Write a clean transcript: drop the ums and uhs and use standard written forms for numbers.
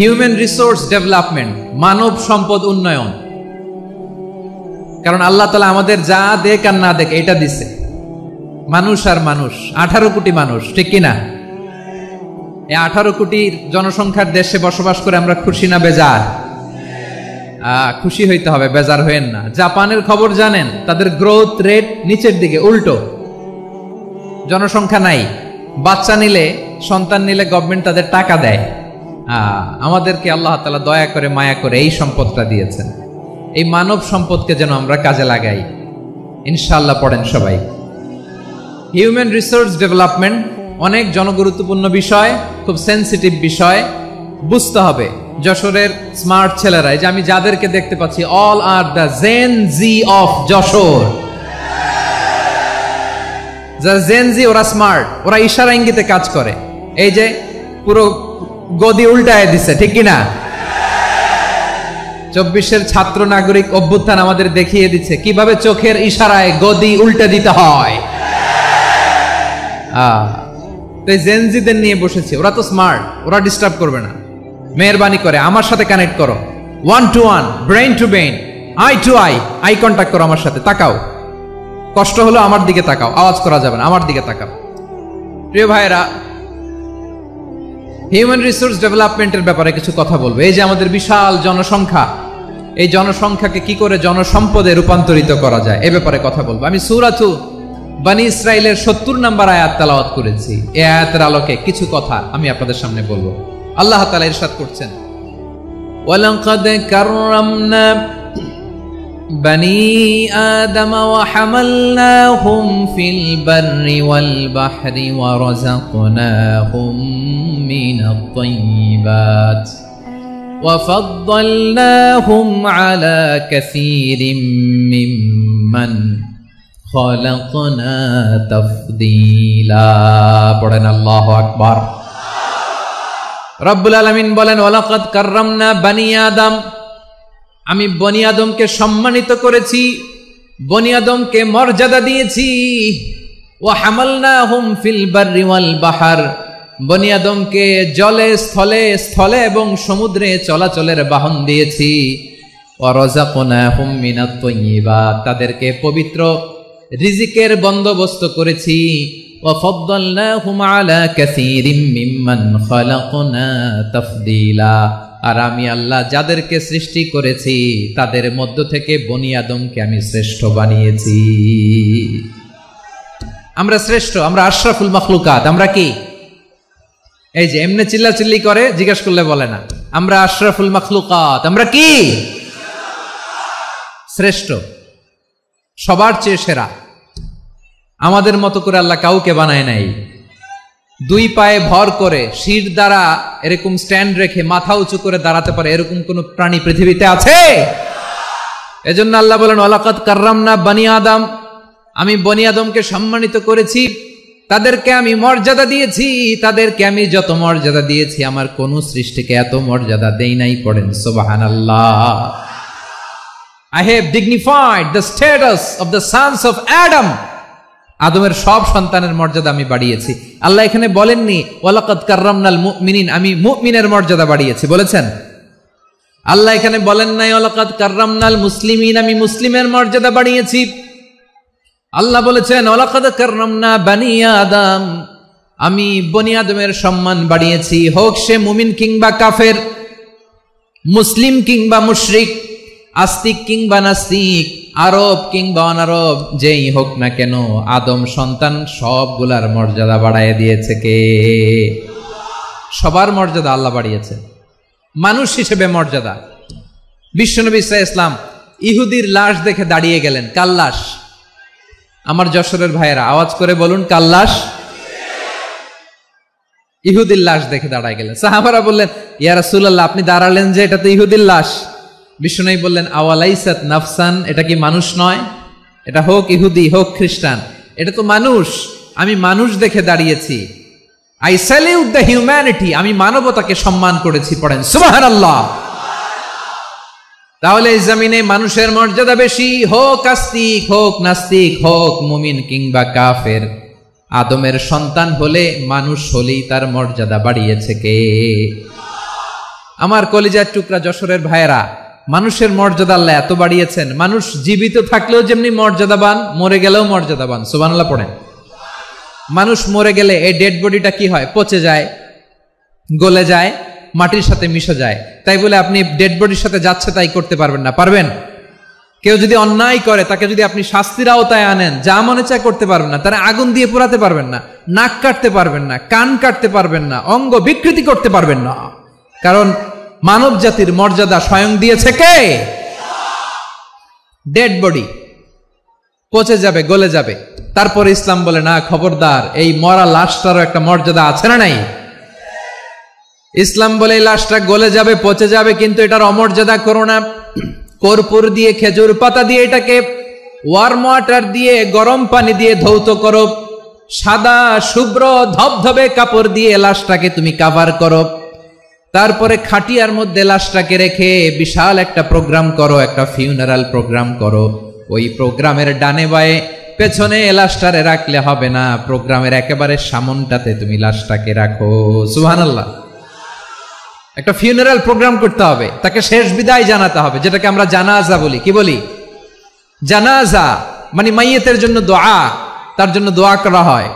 Human resource development, মানব সম্পদ উন্নয়ন। কারণ আল্লাহ তাআলা আমাদের যা দেখ আর না দেখ এটা দিছে। মানুষ আর মানুষ, 18 কোটি মানুষ, ঠিক কিনা? এই 18 কোটি জনসংখ্যার দেশে বসবাস করে আমরা খুশি না বেজার? খুশি হইতে হবে, বেজার হইেন না। জাপানের খবর জানেন? তাদের গ্রোথ রেট নিচের দিকে, উল্টো। জনসংখ্যা নাই, বাচ্চা নিলে, সন্তান নিলে গভর্নমেন্ট তাদের টাকা দেয়। আমাদেরকে আল্লাহ তাআলা দয়া করে মায়া করে এই সম্পদটা দিয়েছেন। এই মানব সম্পদকে যেন আমরা কাজে লাগাই, ইনশাআল্লাহ। পড়েন সবাই। হিউম্যান রিসোর্স ডেভেলপমেন্ট অনেক জনগুরুত্বপূর্ণ বিষয়, খুব সেন্সিটিভ বিষয়, বুঝতে হবে। যশোরের স্মার্ট ছেলেরা, এই যে আমি যাদেরকে দেখতে পাচ্ছি, all are the Gen Z of Jashore. যারা জেন জি, ওরা স্মার্ট, ওরা ইশারা ইঙ্গিতে কাজ করে। এই যে পুরো গদি উল্টায় দিছে, ঠিক কিনা? 24-এর ছাত্র নাগরিক অভ্যুত্থান আমাদের দেখিয়ে দিচ্ছে কিভাবে চোখের ইশারায় গদি উল্টে দিতে হয়। জেনজিদের নিয়ে বসেছে, ওরা তো স্মার্ট, ওরা ডিস্টার্ব করবে না। মেহরবানি করে আমার সাথে কানেক্ট করো, 1 to 1, brain to brain, eye to eye, eye contact করো আমার সাথে, তাকাও। কষ্ট হলো আমার দিকে তাকাও, আওয়াজ করা যাবে না, আমার দিকে তাকাও। প্রিয় ভাইরা, হিউম্যান রিসোর্স ডেভেলপমেন্টের ব্যাপারে কিছু কথা বলবো। এই যে আমাদের বিশাল জনসংখ্যা, এই জনসংখ্যাকে কি করে জনসম্পদে রূপান্তরিত করা যায় এ ব্যাপারে কথা বলবো। আমি সূরাতু বনী ইসরাইলের 70 নম্বর আয়াত তেলাওয়াত করেছি। এই আয়াতের আলোকে কিছু কথা আমি আপনাদের সামনে বলবো। আল্লাহ তাআলা ইরশাদ করছেন, ওয়ালাকাদ কাররামনা বনী আদম ওয়া হামালনাহুম ফিল বাররি ওয়াল বাহরি ওয়া রাযাকনাহুম মিনাত তাইয়্যিবাত ওয়া ফাদ্দালনাহুম আলা কাসীরিম মিম্মান খালাকনা তাফদীলা। পড়েন আল্লাহু আকবার। রব্বুল আলামিন বলেন, ওয়ালাকাদ কাররামনা বনী আদম, আমি বনী আদমকে সম্মানিত করেছি, বনী আদমকে মর্যাদা দিয়েছি। ওয়া হামালনাহুম ফিল বাররি ওয়াল বাহর, বনী আদমকে জলে স্থলে, স্থলে এবং সমুদ্রে চলাচলের বাহন দিয়েছি। ওয়া রাযাকনাহুম মিনাত তাইয়্যিবাত, তাদেরকে পবিত্র রিজিকের বন্দোবস্ত করেছি। ওয়া ফাদ্দালনাহুম আলা কাসীরিম মিম্মান খালাকনা তাফদীলা, আর আমি আল্লাহ যাদেরকে সৃষ্টি করেছি তাদের মধ্য থেকে বনী আদমকে আমি শ্রেষ্ঠ বানিয়েছি। আমরা শ্রেষ্ঠ, আমরা আশরাফুল মাখলুকাত। আমরা কি? এই যে এমনি চিল্লাচিল্লি করে, জিজ্ঞাসা করলে বলে না। আমরা আশরাফুল মাখলুকাত। আমরা কি? শ্রেষ্ঠ, সবার চেয়ে সেরা। আমাদের মতো করে আল্লাহ কাউকে বানায় নাই। 2 পায়ে ভর করে, শির দ্বারা এরকম স্ট্যান্ড রেখে মাথা উঁচু করে দাঁড়াতে পারে এরকম কোন প্রাণী পৃথিবীতে আছে? এজন্য আল্লাহ বলেন, ওয়ালাকাদ কাররামনা বনী আদম, আমি বনী আদমকে সম্মানিত করেছি, তাদেরকে আমি মর্যাদা দিয়েছি। তাদেরকে আমি যত মর্যাদা দিয়েছি আমার কোন সৃষ্টিকে এত মর্যাদা দেই নাই। পড়েন সুবহানাল্লাহ। I have dignified the status of the sons of Adam. আদমের সব সন্তানের মর্যাদা আমি বাড়িয়েছি। আল্লাহ এখানে বলেননি ওয়ালাকাদ কাররামনাল মুমিনিন, আমি মুমিনের মর্যাদা বাড়িয়েছি, বলেছেন? আল্লাহ এখানে বলেন নাই ওয়ালাকাদ কাররামনাল মুসলিমিন, আমি মুসলিমের মর্যাদা বাড়িয়েছি। আল্লাহ বলেছেন ওয়ালাকাদ কাররামনা বনী আদম, আমি বনী আদমের সম্মান বাড়িয়েছি। হোক সে মুমিন কিংবা কাফের, মুসলিম কিংবা মুশরিক, আস্তিক কিংবা নাস্তিক, আরব কিংবা অনারব, যেই হোক না কেন, আদম সন্তান সবগুলার মর্যাদা বাড়ায় দিয়েছে কে? সবার মর্যাদা আল্লাহ বাড়িয়েছে। মানুষ হিসেবে মর্যাদা। বিশ্বনবী সাল্লাল্লাহু আলাইহি ওয়াসাল্লাম ইহুদির লাশ দেখে দাঁড়িয়ে গেলেন। কার লাশ? আমার যশোরের ভাইয়েরা আওয়াজ করে বলুন, কার লাশ? ইহুদির লাশ দেখে দাঁড়ায় গেলেন। সাহাবারা বললেন, ইয়া রাসূলুল্লাহ, আপনি দাঁড়ালেন যে, এটা তো ইহুদির লাশ। বিষ্ণু বললেন, আওয়ালাইসাত নাফসান, এটা কি মানুষ নয়? এটা হোক ইহুদি হোক খ্রিস্টান, এটা তো মানুষ। আমি মানুষ দেখে দাঁড়িয়েছি। আই স্যালিউট দ্য হিউম্যানিটি, আমি মানবতাকে সম্মান করেছি। পড়েন সুবহানাল্লাহ। তাহলে এই জমিনে মানুষের মর্যাদা বেশি, হোক আস্তিক হোক নাস্তিক, হোক মুমিন কিংবা কাফের। আদমের সন্তান হলে, মানুষ হলেই তার মর্যাদা বাড়িয়েছে কে? আমার কলিজার টুকরা যশোরের ভাইয়েরা, মানুষের মর্যাদা আল্লাহ এত বাড়িয়েছেন, মানুষ জীবিত থাকলেও যেমনি মর্যাদাবান, মরে গেলেও মর্যাদাবান। সুবহানাল্লাহ পড়েন। মানুষ মরে গেলে এই ডেড বডিটা কি হয়? পচে যায়, গলে যায়, মাটির সাথে মিশে যায়। তাই বলে আপনি ডেড বডির সাথে যাচ্ছে তাই করতে পারবেন না। পারবেন? কেউ যদি অন্যায় করে তাকে যদি আপনি শাস্তির আওতায় আনেন, যা মনে চায় করতে পারবেন না। তারা আগুন দিয়ে পোড়াতে পারবেন না, নাক কাটতে পারবেন না, কান কাটতে পারবেন না, অঙ্গ বিকৃতি করতে পারবেন না। কারণ মানব জাতির মর্যাদা স্বয়ং দিয়েছে কে? ডেড বডি পচে যাবে, গলে যাবে। তারপরে ইসলাম বলে না, খবরদার, এই মরা লাশটারও একটা মর্যাদা আছে না নাই? ইসলাম বলে এই লাশটা গলে যাবে, পচে যাবে, কিন্তু এটার অমর্যাদা করো না। কর্পূর দিয়ে, খেজুর পাতা দিয়ে, এটাকে ওয়ার্ম ওয়াটার দিয়ে, গরম পানি দিয়ে ধৌত করো। সাদা শুভ্র ধবধবে কাপড় দিয়ে লাশটাকে তুমি কাভার করো। তারপরে খাটিয়ার মধ্যে লাশটাকে রেখে বিশাল একটা প্রোগ্রাম করো, একটা ফিউনারাল প্রোগ্রাম করো। ওই প্রোগ্রামের ডানে বায়ে পেছনে লাশটারে রাখলে হবে না, প্রোগ্রামের একেবারে সামনটাতে তুমি লাশটাকে রাখো। সুবহানাল্লাহ। একটা ফিউনারাল প্রোগ্রাম করতে হবে, তাকে শেষ বিদায় জানাতে হবে, যেটাকে আমরা জানাজা বলি। কি বলি? জানাজা মানে মাইয়েতের জন্য দোয়া, তার জন্য দোয়া করা হয়।